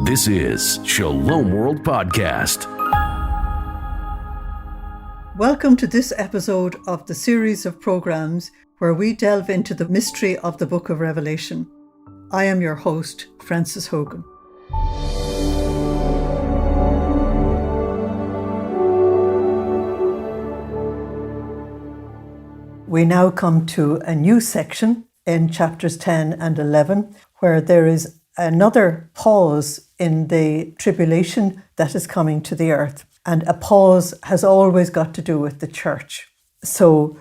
This is Shalom World Podcast. Welcome to this episode of the series of programs where we delve into the mystery of the book of Revelation. I am your host, Frances Hogan. We now come to a new section in chapters 10 and 11, where there is another pause in the tribulation that is coming to the earth. And a pause has always got to do with the church. So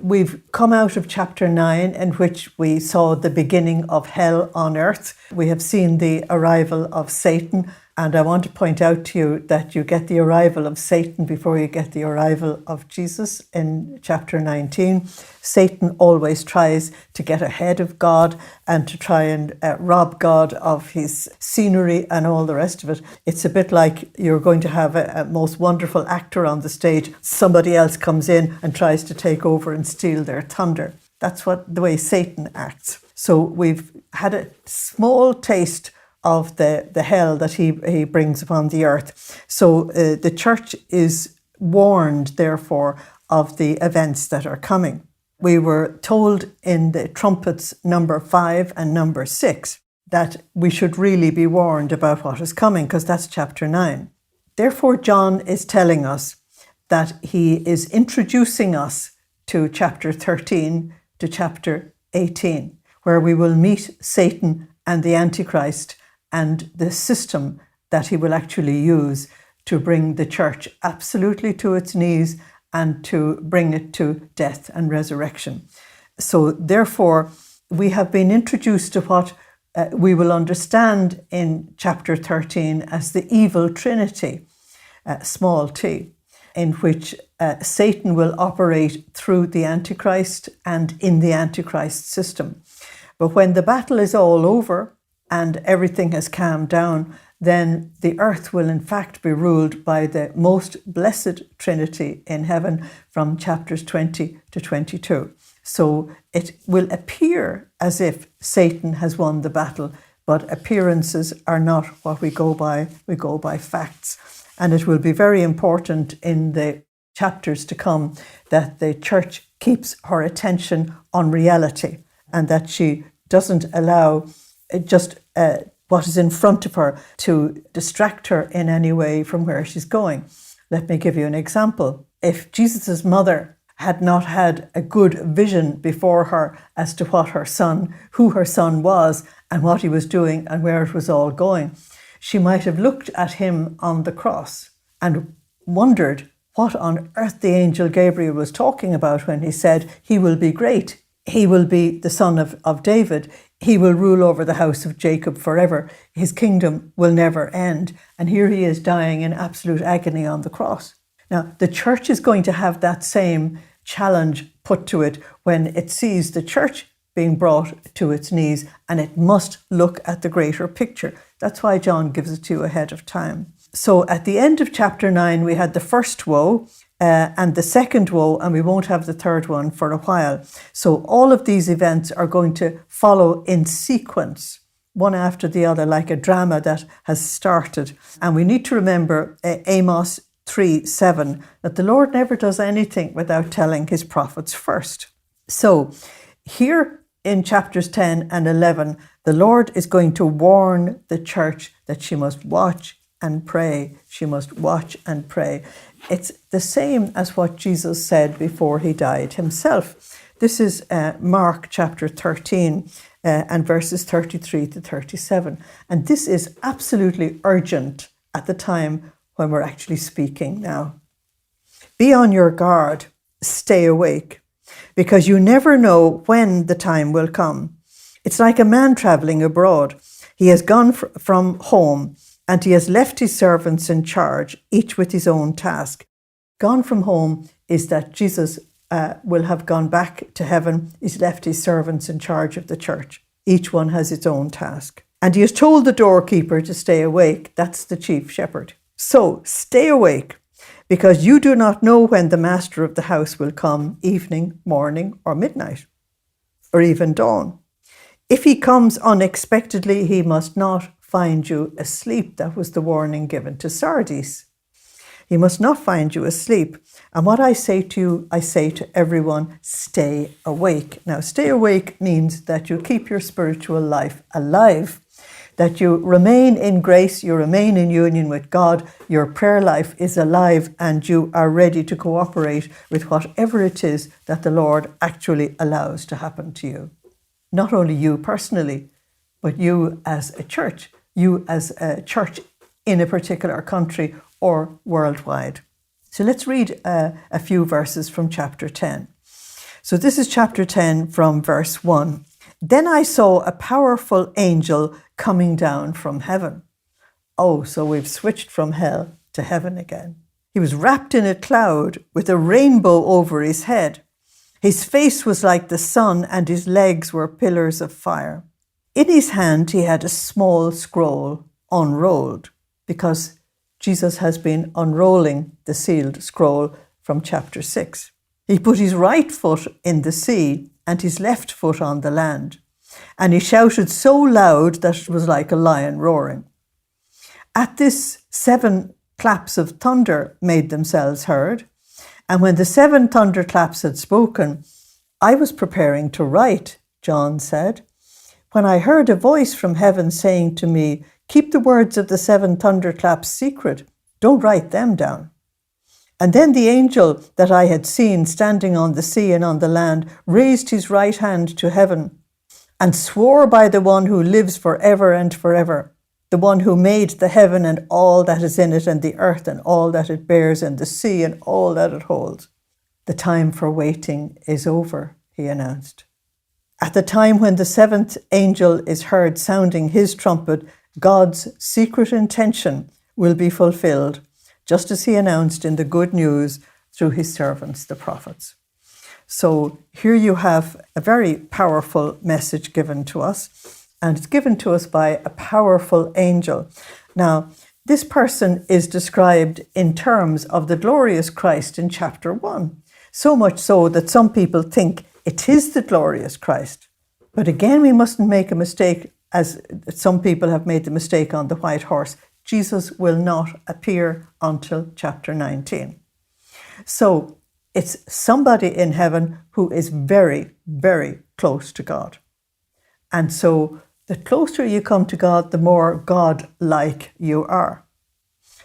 we've come out of chapter 9, in which we saw the beginning of hell on earth. We have seen the arrival of Satan. And I want to point out to you that you get the arrival of Satan before you get the arrival of Jesus in chapter 19. Satan always tries to get ahead of God and to try and rob God of his scenery and all the rest of it. It's a bit like you're going to have a most wonderful actor on the stage. Somebody else comes in and tries to take over and steal their thunder. That's the way Satan acts. So we've had a small taste of the hell that he brings upon the earth. So the church is warned, therefore, of the events that are coming. We were told in the trumpets number 5 and number 6 that we should really be warned about what is coming, because that's chapter 9. Therefore, John is telling us that he is introducing us to chapter 13 to chapter 18, where we will meet Satan and the Antichrist and the system that he will actually use to bring the church absolutely to its knees and to bring it to death and resurrection. So therefore, we have been introduced to what we will understand in chapter 13 as the evil Trinity, small t, in which Satan will operate through the Antichrist and in the Antichrist system. But when the battle is all over, and everything has calmed down, then the earth will in fact be ruled by the most blessed Trinity in heaven from chapters 20 to 22. So it will appear as if Satan has won the battle, but appearances are not what we go by. We go by facts. And it will be very important in the chapters to come that the church keeps her attention on reality and that she doesn't allow just what is in front of her to distract her in any way from where she's going. Let me give you an example. If Jesus' mother had not had a good vision before her as to what her son, who her son was and what he was doing and where it was all going, she might have looked at him on the cross and wondered what on earth the angel Gabriel was talking about when he said, "He will be great. He will be the son of David. He will rule over the house of Jacob forever. His kingdom will never end." And here he is dying in absolute agony on the cross. Now, the church is going to have that same challenge put to it when it sees the church being brought to its knees, and it must look at the greater picture. That's why John gives it to you ahead of time. So at the end of chapter 9, we had the first woe, and the second woe, and we won't have the third one for a while. So all of these events are going to follow in sequence, one after the other, like a drama that has started. And we need to remember Amos 3:7, that the Lord never does anything without telling his prophets first. So here in chapters 10 and 11, the Lord is going to warn the church that she must watch and pray. She must watch and pray. It's the same as what Jesus said before he died himself. This is Mark chapter 13 and verses 33 to 37. And this is absolutely urgent at the time when we're actually speaking now. Be on your guard, stay awake, because you never know when the time will come. It's like a man traveling abroad. He has gone from home, and he has left his servants in charge, each with his own task. Gone from home is that Jesus will have gone back to heaven. He's left his servants in charge of the church. Each one has its own task. And he has told the doorkeeper to stay awake. That's the chief shepherd. So stay awake, because you do not know when the master of the house will come, evening, morning, or midnight, or even dawn. If he comes unexpectedly, he must not find you asleep. That was the warning given to Sardis. He must not find you asleep. And what I say to you, I say to everyone, stay awake. Now, stay awake means that you keep your spiritual life alive, that you remain in grace, you remain in union with God, your prayer life is alive, and you are ready to cooperate with whatever it is that the Lord actually allows to happen to you. Not only you personally, but you as a church in a particular country or worldwide. So let's read a few verses from chapter 10. So this is chapter 10 from verse 1. Then I saw a powerful angel coming down from heaven. Oh, so we've switched from hell to heaven again. He was wrapped in a cloud with a rainbow over his head. His face was like the sun and his legs were pillars of fire. In his hand he had a small scroll unrolled, because Jesus has been unrolling the sealed scroll from chapter 6. He put his right foot in the sea and his left foot on the land. And he shouted so loud that it was like a lion roaring. At this, 7 claps of thunder made themselves heard. And when the 7 thunderclaps had spoken, I was preparing to write, John said, when I heard a voice from heaven saying to me, keep the words of the 7 thunderclaps secret. Don't write them down. And then the angel that I had seen standing on the sea and on the land raised his right hand to heaven and swore by the one who lives forever and forever, the one who made the heaven and all that is in it, and the earth and all that it bears, and the sea and all that it holds. The time for waiting is over, he announced. At the time when the 7th angel is heard sounding his trumpet, God's secret intention will be fulfilled, just as he announced in the good news through his servants, the prophets. So here you have a very powerful message given to us, and it's given to us by a powerful angel. Now, this person is described in terms of the glorious Christ in chapter 1, so much so that some people think it is the glorious Christ. But again, we mustn't make a mistake, as some people have made the mistake on the white horse. Jesus will not appear until chapter 19. So it's somebody in heaven who is very, very close to God. And so the closer you come to God, the more God-like you are.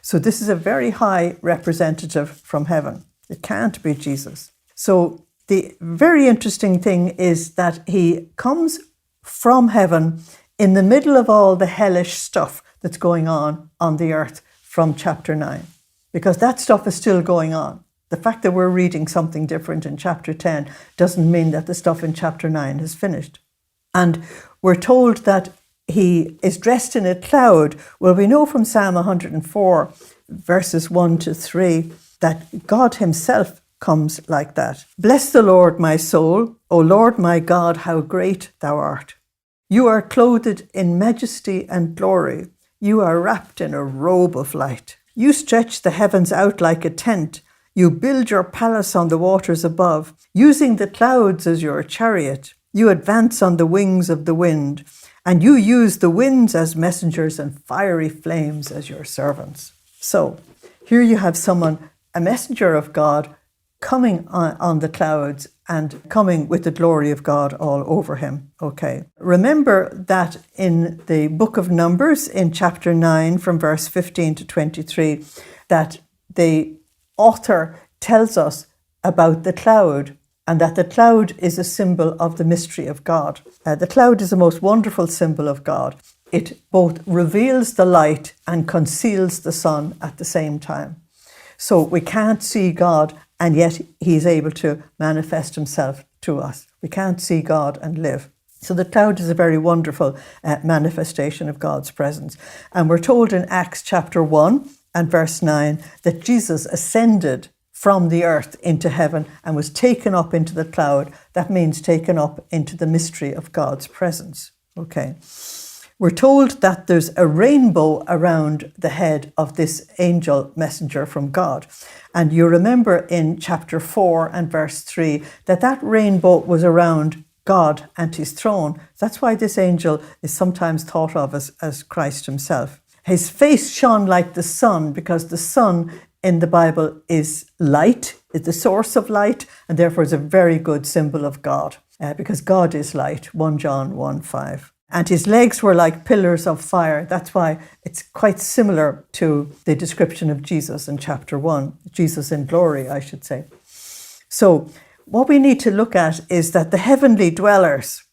So this is a very high representative from heaven. It can't be Jesus. So the very interesting thing is that he comes from heaven in the middle of all the hellish stuff that's going on the earth from chapter 9, because that stuff is still going on. The fact that we're reading something different in chapter 10 doesn't mean that the stuff in chapter 9 has finished. And we're told that he is dressed in a cloud. Well, we know from Psalm 104, verses 1 to 3, that God himself comes like that. Bless the Lord, my soul. O Lord, my God, how great thou art. You are clothed in majesty and glory. You are wrapped in a robe of light. You stretch the heavens out like a tent. You build your palace on the waters above, using the clouds as your chariot. You advance on the wings of the wind, and you use the winds as messengers and fiery flames as your servants. So here you have someone, a messenger of God, coming on the clouds and coming with the glory of God all over him. Okay. Remember that in the book of Numbers, in chapter 9, from verse 15 to 23, that the author tells us about the cloud, and that the cloud is a symbol of the mystery of God. The cloud is the most wonderful symbol of God. It both reveals the light and conceals the sun at the same time. So we can't see God, and yet he's able to manifest himself to us. We can't see God and live. So the cloud is a very wonderful manifestation of God's presence. And we're told in Acts chapter 1 and verse 9 that Jesus ascended from the earth into heaven and was taken up into the cloud. That means taken up into the mystery of God's presence. Okay. We're told that there's a rainbow around the head of this angel messenger from God. And you remember in chapter 4 and verse 3 that that rainbow was around God and his throne. That's why this angel is sometimes thought of as Christ himself. His face shone like the sun, because the sun in the Bible is light, is the source of light, and therefore is a very good symbol of God, because God is light, 1 John 1:5. And his legs were like pillars of fire. That's why it's quite similar to the description of Jesus in chapter 1, Jesus in glory, I should say. So what we need to look at is that the heavenly dwellers,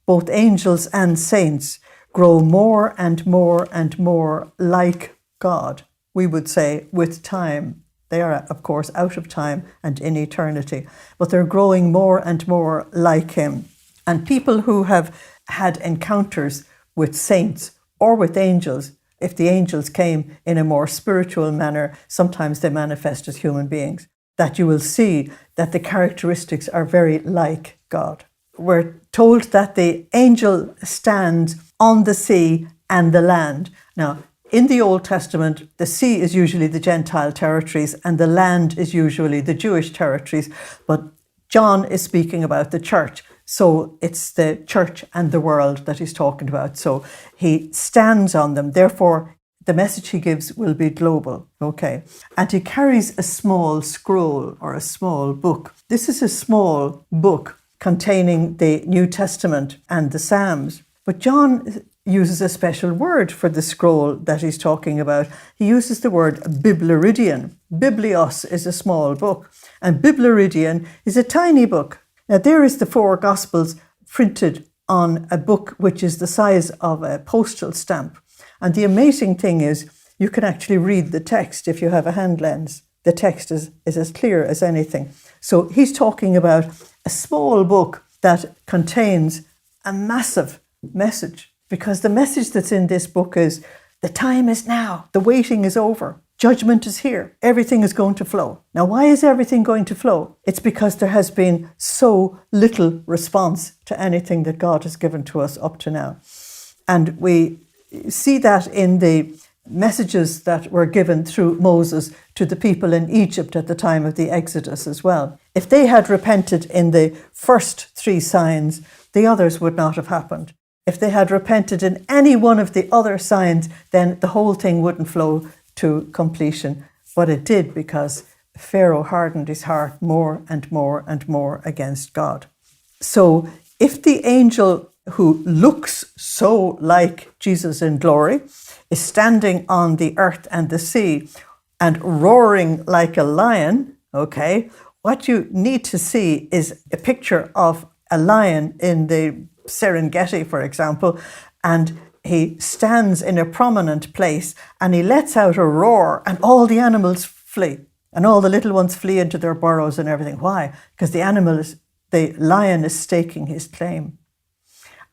both angels and saints, grow more and more and more like God, we would say, with time. They are, of course, out of time and in eternity, but they're growing more and more like him. And people who have had encounters with saints or with angels, if the angels came in a more spiritual manner, sometimes they manifest as human beings, that you will see that the characteristics are very like God. We're told that the angel stands on the sea and the land. Now, in the Old Testament, the sea is usually the Gentile territories and the land is usually the Jewish territories. But John is speaking about the church. So it's the church and the world that he's talking about. So he stands on them. Therefore, the message he gives will be global. Okay. And he carries a small scroll or a small book. This is a small book containing the New Testament and the Psalms. But John uses a special word for the scroll that he's talking about. He uses the word biblaridion. Biblios is a small book, and biblaridion is a tiny book. Now, there is the 4 Gospels printed on a book which is the size of a postal stamp. And the amazing thing is you can actually read the text if you have a hand lens. The text is as clear as anything. So he's talking about a small book that contains a massive message, because the message that's in this book is the time is now, the waiting is over, judgment is here, everything is going to flow. Now, why is everything going to flow? It's because there has been so little response to anything that God has given to us up to now. And we see that in the messages that were given through Moses to the people in Egypt at the time of the Exodus as well. If they had repented in the first 3 signs, the others would not have happened. If they had repented in any one of the other signs, then the whole thing wouldn't flow to completion. But it did, because Pharaoh hardened his heart more and more and more against God. So if the angel who looks so like Jesus in glory is standing on the earth and the sea and roaring like a lion, okay, what you need to see is a picture of a lion in the Serengeti, for example, and he stands in a prominent place and he lets out a roar and all the animals flee and all the little ones flee into their burrows and everything. Why? Because the lion is staking his claim.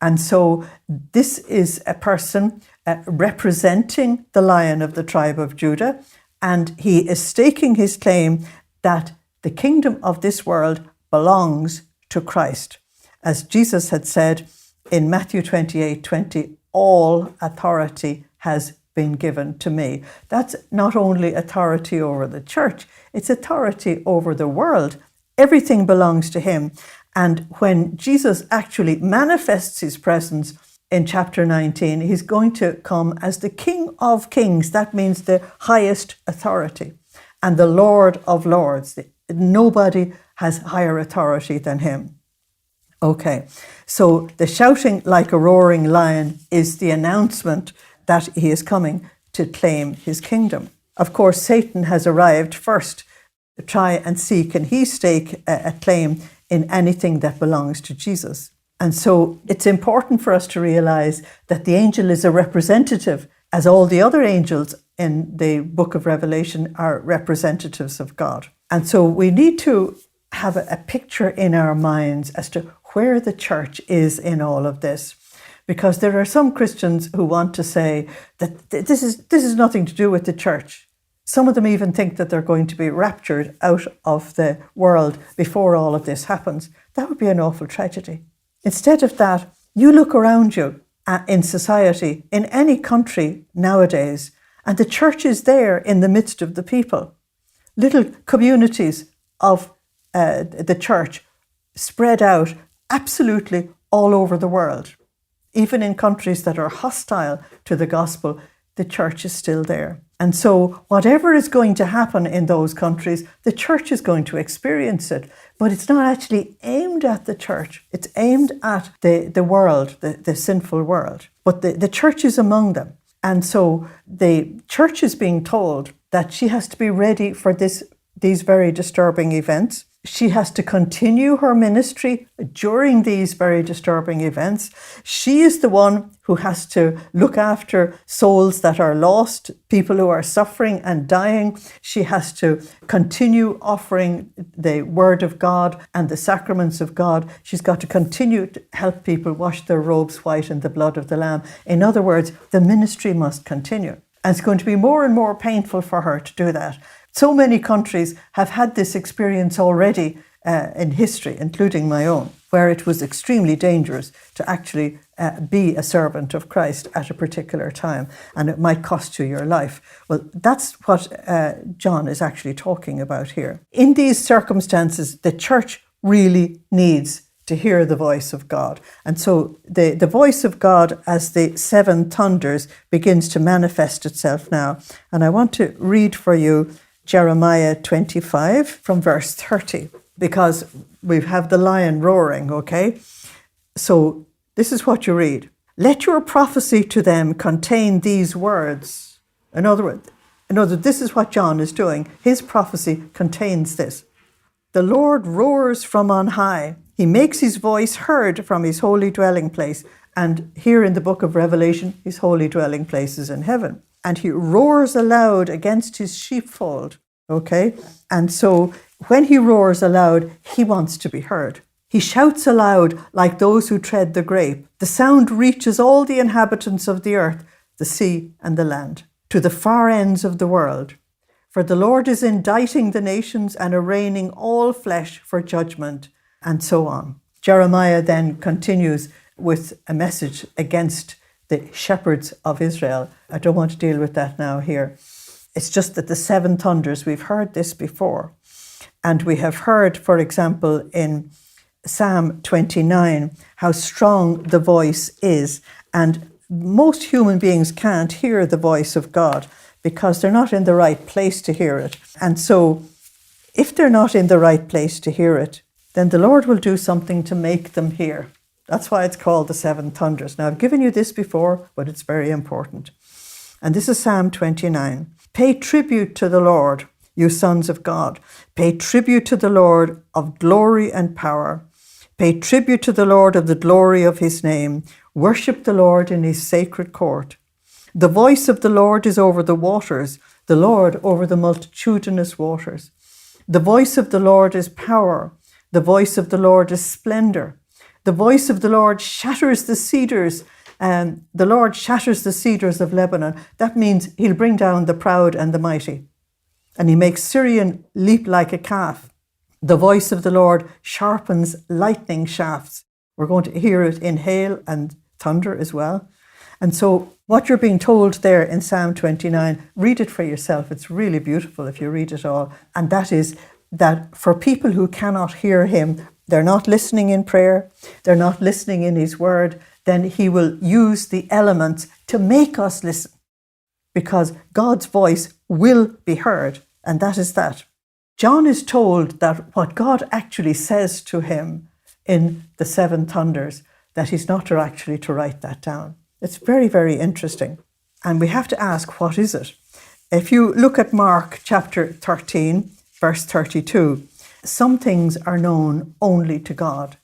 And so this is a person representing the Lion of the tribe of Judah, and he is staking his claim that the kingdom of this world belongs to Christ. As Jesus had said in Matthew 28:20, all authority has been given to me. That's not only authority over the church, it's authority over the world. Everything belongs to him. And when Jesus actually manifests his presence in chapter 19, he's going to come as the King of Kings. That means the highest authority, and the Lord of Lords. Nobody has higher authority than him. Okay, so the shouting like a roaring lion is the announcement that he is coming to claim his kingdom. Of course, Satan has arrived first to try and see, can he stake a claim in anything that belongs to Jesus? And so it's important for us to realize that the angel is a representative, as all the other angels in the book of Revelation are representatives of God. And so we need to have a picture in our minds as to where the church is in all of this. Because there are some Christians who want to say that this is nothing to do with the church. Some of them even think that they're going to be raptured out of the world before all of this happens. That would be an awful tragedy. Instead of that, you look around you in society, in any country nowadays, and the church is there in the midst of the people. Little communities of the church spread out absolutely all over the world. Even in countries that are hostile to the gospel, the church is still there. And so whatever is going to happen in those countries, the church is going to experience it. But it's not actually aimed at the church. It's aimed at the world, the sinful world. But the church is among them. And so the church is being told that she has to be ready for these very disturbing events. She has to continue her ministry during these very disturbing events. She is the one who has to look after souls that are lost, people who are suffering and dying. She has to continue offering the word of God and the sacraments of God. She's got to continue to help people wash their robes white in the blood of the Lamb. In other words, the ministry must continue. And it's going to be more and more painful for her to do that. So many countries have had this experience already in history, including my own, where it was extremely dangerous to actually be a servant of Christ at a particular time, and it might cost you your life. Well, that's what John is actually talking about here. In these circumstances, the church really needs to hear the voice of God. And so the voice of God as the seven thunders begins to manifest itself now. And I want to read for you Jeremiah 25 from verse 30, because we have the lion roaring, okay? So this is what you read. Let your prophecy to them contain these words. In other words, this is what John is doing. His prophecy contains this. The Lord roars from on high. He makes his voice heard from his holy dwelling place. And here in the book of Revelation, his holy dwelling place is in heaven. And he roars aloud against his sheepfold. Okay? And so when he roars aloud, he wants to be heard. He shouts aloud like those who tread the grape. The sound reaches all the inhabitants of the earth, the sea and the land, to the far ends of the world. For the Lord is indicting the nations and arraigning all flesh for judgment, and so on. Jeremiah then continues with a message against the shepherds of Israel. I don't want to deal with that now here. It's just that the seven thunders, we've heard this before. And we have heard, for example, in Psalm 29, how strong the voice is. And most human beings can't hear the voice of God because they're not in the right place to hear it. And so if they're not in the right place to hear it, then the Lord will do something to make them hear. That's why it's called the seven thunders. Now, I've given you this before, but it's very important. And this is Psalm 29. Pay tribute to the Lord, you sons of God. Pay tribute to the Lord of glory and power. Pay tribute to the Lord of the glory of his name. Worship the Lord in his sacred court. The voice of the Lord is over the waters, the Lord over the multitudinous waters. The voice of the Lord is power. The voice of the Lord is splendor. The voice of the Lord shatters the cedars. The Lord shatters the cedars of Lebanon. That means he'll bring down the proud and the mighty. And he makes Syrian leap like a calf. The voice of the Lord sharpens lightning shafts. We're going to hear it in hail and thunder as well. And so what you're being told there in Psalm 29, read it for yourself. It's really beautiful if you read it all. And that is that for people who cannot hear him, they're not listening in prayer, they're not listening in his word, then he will use the elements to make us listen, because God's voice will be heard, and that is that. John is told that what God actually says to him in the seven thunders, that he's not actually to write that down. It's very, very interesting. And we have to ask, what is it? If you look at Mark chapter 13, verse 32, some things are known only to God.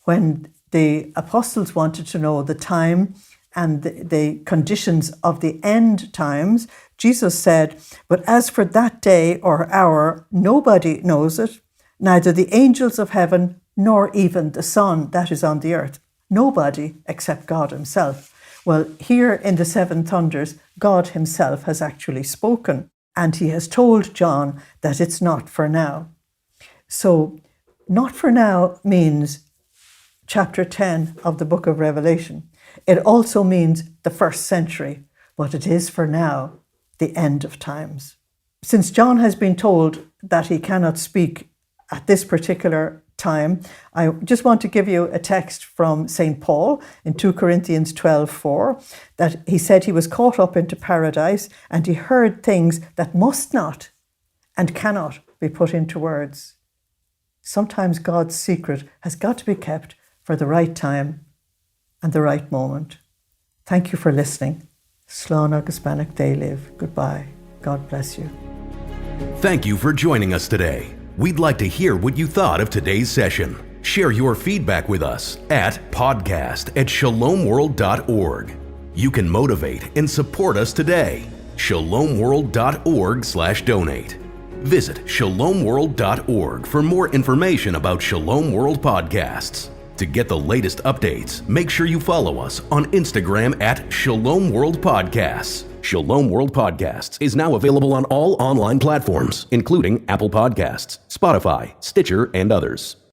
When the apostles wanted to know the time and the conditions of the end times, Jesus said, but as for that day or hour, nobody knows it, neither the angels of heaven, nor even the Son that is on the earth. Nobody except God himself. Well, here in the seven thunders, God himself has actually spoken, and he has told John that it's not for now. So, not for now means chapter 10 of the book of Revelation. It also means the first century, but it is for now the end of times. Since John has been told that he cannot speak at this particular time, I just want to give you a text from St. Paul in 2 Corinthians 12:4, that he said he was caught up into paradise and he heard things that must not and cannot be put into words. Sometimes God's secret has got to be kept for the right time and the right moment. Thank you for listening. Slán agus beannacht déilibh. Goodbye. God bless you. Thank you for joining us today. We'd like to hear what you thought of today's session. Share your feedback with us at podcast@shalomworld.org. You can motivate and support us today. shalomworld.org/donate. Visit shalomworld.org for more information about Shalom World podcasts. To get the latest updates, make sure you follow us on Instagram at Shalom World Podcasts. Shalom World Podcasts is now available on all online platforms, including Apple Podcasts, Spotify, Stitcher, and others.